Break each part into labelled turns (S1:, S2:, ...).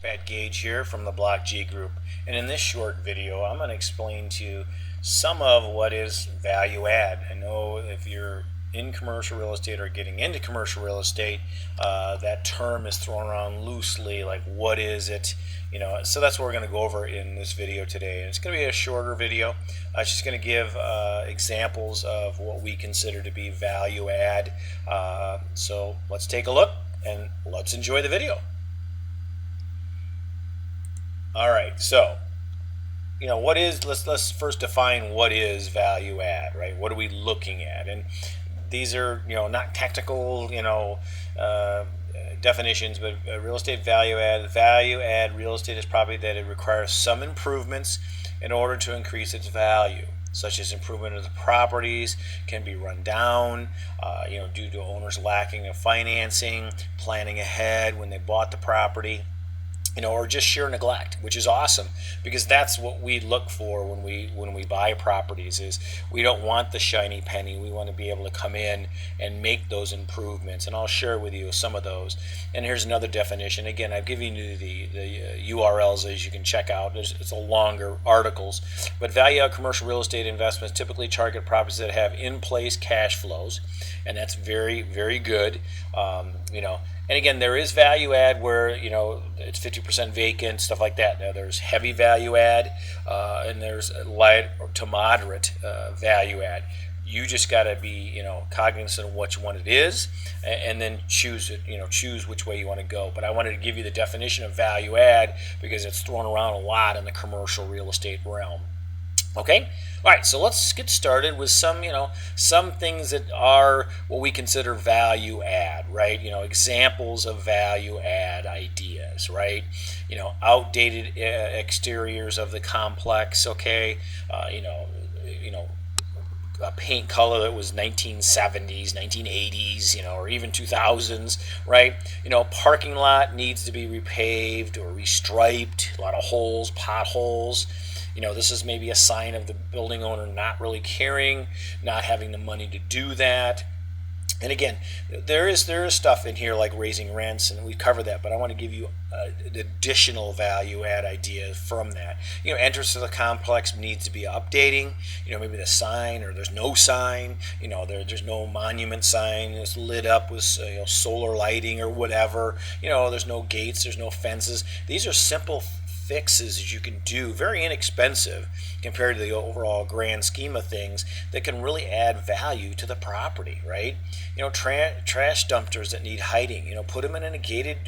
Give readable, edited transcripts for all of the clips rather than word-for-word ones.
S1: Pat Gage here from the Block G Group, and in this short video I'm going to explain to you some of what is value add. I know if you're in commercial real estate or getting into commercial real estate, that term is thrown around loosely, like what is it, so that's what we're going to go over in this video today. And it's going to be a shorter video. It's just going to give examples of what we consider to be value add. So let's take a look and let's enjoy the video. All right, so let's first define what is value add, right? What are we looking at? And these are not technical definitions, but real estate value add. Value add real estate is property that it requires some improvements in order to increase its value, such as improvement of the properties can be run down, due to owners lacking of financing, planning ahead when they bought the property. Or just sheer neglect, which is awesome, because that's what we look for when we buy properties. Is we don't want the shiny penny. We want to be able to come in and make those improvements, and I'll share with you some of those. And here's another definition. Again, I've given you the URLs as you can check out. It's a longer articles, but value add commercial real estate investments typically target properties that have in-place cash flows, and that's very, very good. And again, there is value add where it's 50% vacant, stuff like that. Now there's heavy value add, and there's light to moderate value add. You just got to be cognizant of which one it is, and then choose it. Choose which way you want to go. But I wanted to give you the definition of value add because it's thrown around a lot in the commercial real estate realm. Okay, all right, so let's get started with some things that are what we consider value add, right? Examples of value add ideas, right? Outdated exteriors of the complex, okay? A paint color that was 1970s, 1980s, or even 2000s, right? Parking lot needs to be repaved or restriped, a lot of holes, potholes. This is maybe a sign of the building owner not really caring, not having the money to do that. And again, there is stuff in here like raising rents, and we've covered that, but I want to give you an additional value add idea from that. Entrance to the complex needs to be updating. Maybe the sign, or there's no sign. There's no monument sign. It's lit up with solar lighting or whatever. There's no gates. There's no fences. These are simple fixes that you can do, very inexpensive compared to the overall grand scheme of things, that can really add value to the property, right? Trash dumpsters that need hiding, put them in a gated,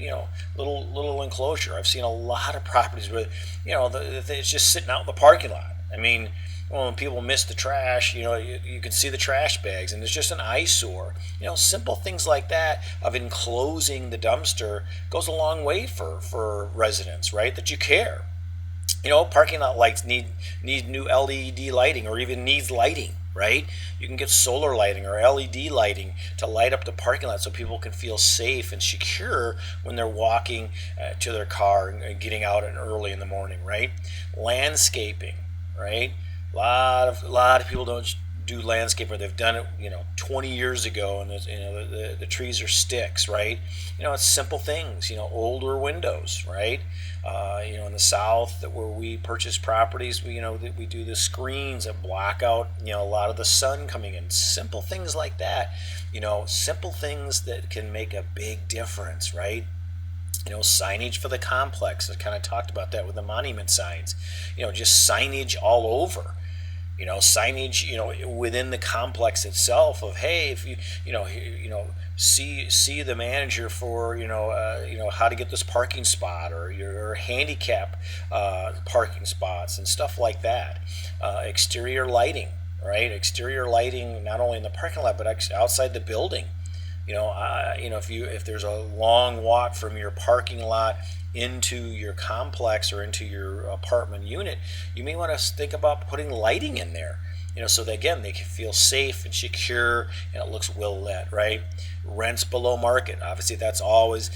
S1: little enclosure. I've seen a lot of properties where, it's just sitting out in the parking lot. I mean, when people miss the trash, you can see the trash bags, and it's just an eyesore. Simple things like that of enclosing the dumpster goes a long way for residents, right? That you care. Parking lot lights need new LED lighting, or even needs lighting, right? You can get solar lighting or LED lighting to light up the parking lot so people can feel safe and secure when they're walking to their car and getting out early in the morning, right? Landscaping, right? A lot of people don't do landscape, or they've done it 20 years ago, and the trees are sticks, right? It's simple things, older windows, right? In the south, where we purchase properties, we do the screens that block out a lot of the sun coming in. Simple things like that, simple things that can make a big difference, right? Signage for the complex. I kind of talked about that with the monument signs. Just signage all over. Signage, within the complex itself of, hey, if see the manager for, how to get this parking spot, or your handicap parking spots and stuff like that. Exterior lighting, right? Exterior lighting, not only in the parking lot, but outside the building. If there's a long walk from your parking lot into your complex or into your apartment unit, you may want to think about putting lighting in there. so that again they can feel safe and secure, and it looks well lit, right? Rents below market, obviously that's always.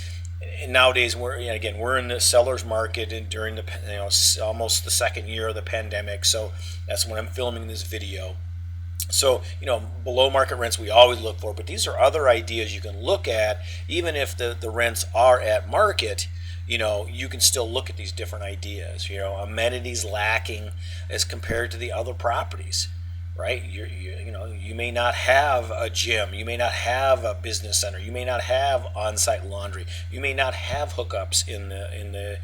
S1: And nowadays we're in the seller's market, and during the almost the second year of the pandemic, so that's when I'm filming this video. So, below market rents we always look for, but these are other ideas you can look at. Even if the rents are at market, you can still look at these different ideas. Amenities lacking as compared to the other properties, right? You may not have a gym, you may not have a business center, you may not have on-site laundry, you may not have hookups in the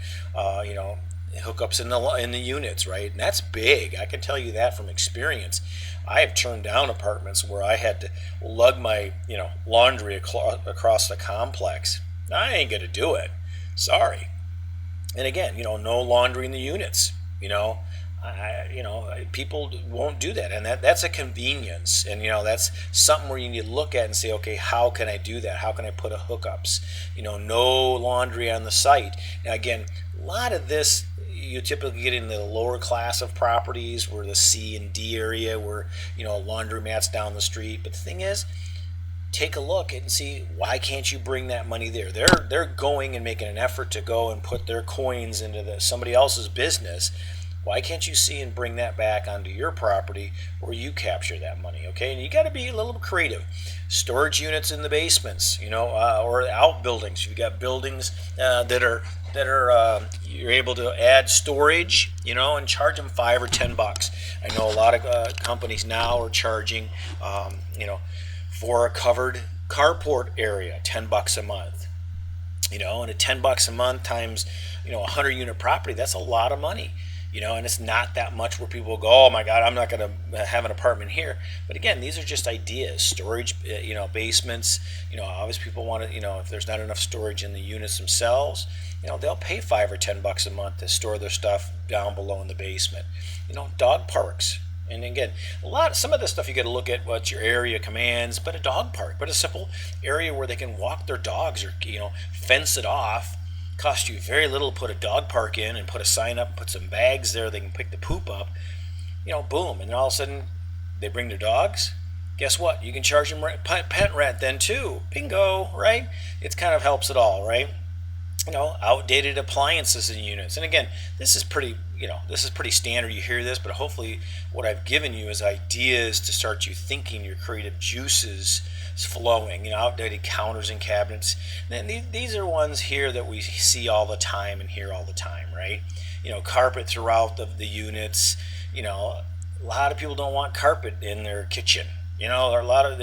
S1: hookups in the units, right? And that's big. I can tell you that from experience. I have turned down apartments where I had to lug my laundry across the complex. I ain't gonna do it. Sorry. And again, no laundry in the units. People won't do that, and that's a convenience, and that's something where you need to look at and say, okay, how can I do that? How can I put a hookups? No laundry on the site. Now again, a lot of this you typically get in the lower class of properties, where the C and D area, where laundromats down the street. But the thing is, take a look and see, why can't you bring that money there? They're going and making an effort to go and put their coins into somebody else's business. Why can't you see and bring that back onto your property where you capture that money? Okay, and you got to be a little creative. Storage units in the basements, or outbuildings. You've got buildings that are you're able to add storage, and charge them $5 or $10. I know a lot of companies now are charging, for a covered carport area, $10 a month. And at $10 a month times, 100 unit property, that's a lot of money. And it's not that much where people go, oh my God, I'm not going to have an apartment here. But again, these are just ideas. Storage, basements, obviously people want to, if there's not enough storage in the units themselves, they'll pay $5 or $10 a month to store their stuff down below in the basement. Dog parks. And again, some of this stuff you got to look at what your area commands, but a dog park, but a simple area where they can walk their dogs, or, fence it off. Cost you very little to put a dog park in and put a sign up, put some bags there they can pick the poop up, boom, and all of a sudden they bring their dogs. Guess what? You can charge them pet rent then too. Bingo, right? It kind of helps it all, right? Outdated appliances in units. And again, this is pretty standard. You hear this, but hopefully what I've given you is ideas to start you thinking, your creative juices flowing. Outdated counters and cabinets. And these are ones here that we see all the time and hear all the time, right? Carpet throughout the units. A lot of people don't want carpet in their kitchen. There's a lot of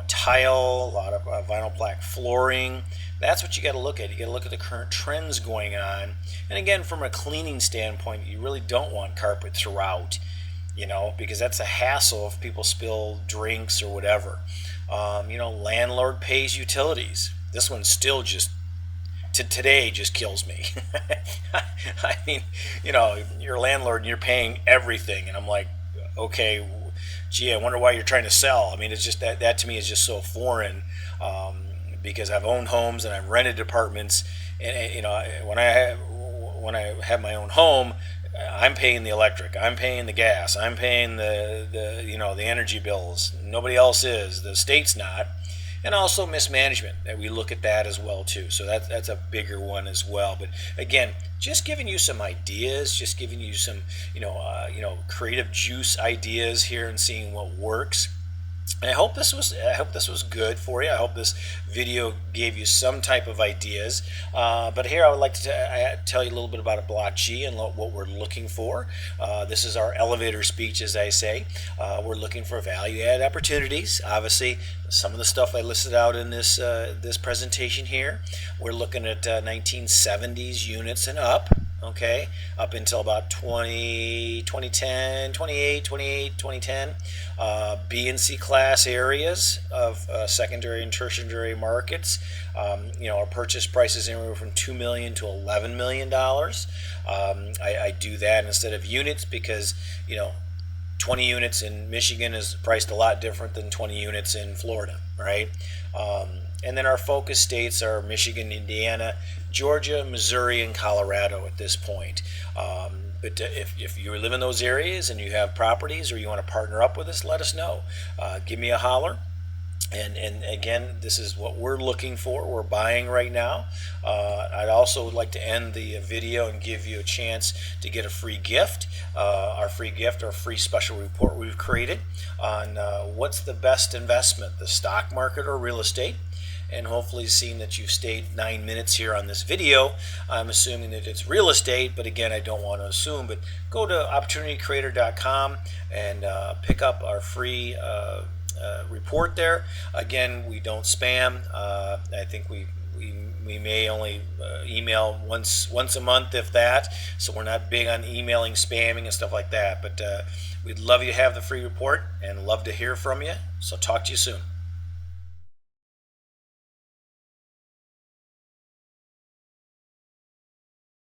S1: tile, a lot of vinyl black flooring. That's what you got to look at. You got to look at the current trends going on. And again, from a cleaning standpoint, you really don't want carpet throughout, because that's a hassle if people spill drinks or whatever. Landlord pays utilities. This one still just today just kills me. I mean, you're a landlord and you're paying everything, and I'm like, okay, gee, I wonder why you're trying to sell. I mean, it's just that to me is just so foreign, because I've owned homes and I've rented apartments, and when I have my own home, I'm paying the electric, I'm paying the gas, I'm paying the energy bills. Nobody else is. The state's not. And also mismanagement, that we look at that as well too. So that's a bigger one as well. But again, just giving you some ideas, just giving you some creative juice ideas here, and seeing what works. And I hope this was good for you. I hope this video gave you some type of ideas. But here I would like to tell you a little bit about a Block G and what we're looking for. This is our elevator speech, as I say. We're looking for value-add opportunities. Obviously, some of the stuff I listed out in this presentation here, we're looking at 1970s units and up. Okay, up until about 2010, 2010, B and C class areas of secondary and tertiary markets. Our purchase price is anywhere from $2 million to $11 million. I do that instead of units because 20 units in Michigan is priced a lot different than 20 units in Florida, right? And then our focus states are Michigan, Indiana, Georgia, Missouri, and Colorado at this point. But if you live in those areas and you have properties or you want to partner up with us, let us know. Give me a holler. And again, this is what we're looking for. We're buying right now. I'd also like to end the video and give you a chance to get a free gift. Our free gift, our free special report we've created on what's the best investment, the stock market or real estate. And hopefully, seeing that you've stayed 9 minutes here on this video, I'm assuming that it's real estate. But again, I don't want to assume. But go to opportunitycreator.com and pick up our free report there. Again, we don't spam. I think we may only email once a month, if that. So we're not big on emailing, spamming, and stuff like that. But we'd love you to have the free report and love to hear from you. So talk to you soon.